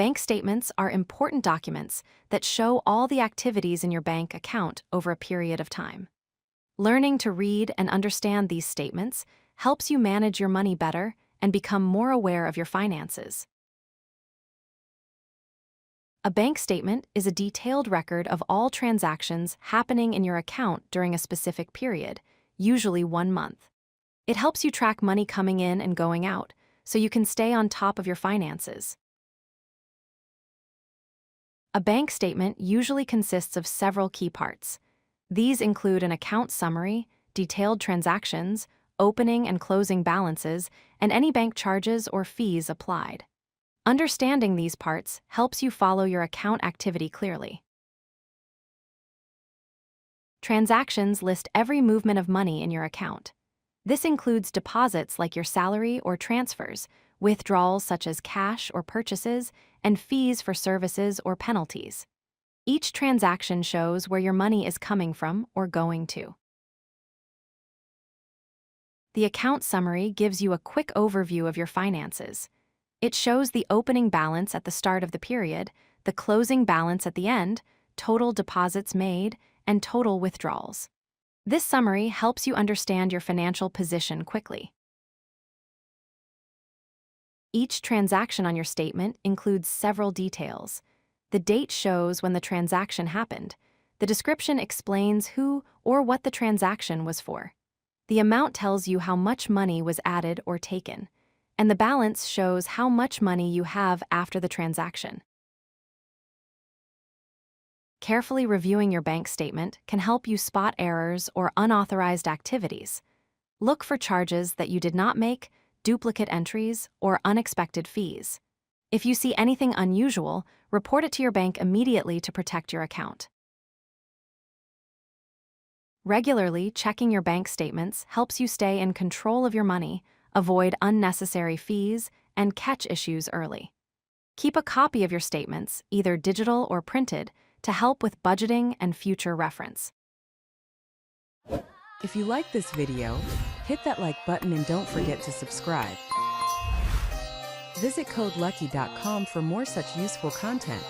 Bank statements are important documents that show all the activities in your bank account over a period of time. Learning to read and understand these statements helps you manage your money better and become more aware of your finances. A bank statement is a detailed record of all transactions happening in your account during a specific period, usually 1 month. It helps you track money coming in and going out, so you can stay on top of your finances. A bank statement usually consists of several key parts. These include an account summary, detailed transactions, opening and closing balances, and any bank charges or fees applied. Understanding these parts helps you follow your account activity clearly. Transactions list every movement of money in your account. This includes deposits like your salary or transfers, withdrawals such as cash or purchases, and fees for services or penalties. Each transaction shows where your money is coming from or going to. The account summary gives you a quick overview of your finances. It shows the opening balance at the start of the period, the closing balance at the end, total deposits made, and total withdrawals. This summary helps you understand your financial position quickly. Each transaction on your statement includes several details. The date shows when the transaction happened. The description explains who or what the transaction was for. The amount tells you how much money was added or taken, and the balance shows how much money you have after the transaction. Carefully reviewing your bank statement can help you spot errors or unauthorized activities. Look for charges that you did not make, duplicate entries, or unexpected fees. If you see anything unusual, report it to your bank immediately to protect your account. Regularly checking your bank statements helps you stay in control of your money, avoid unnecessary fees, and catch issues early. Keep a copy of your statements, either digital or printed, to help with budgeting and future reference. If you like this video, hit that like button and don't forget to subscribe. Visit CodeLucky.com for more such useful content.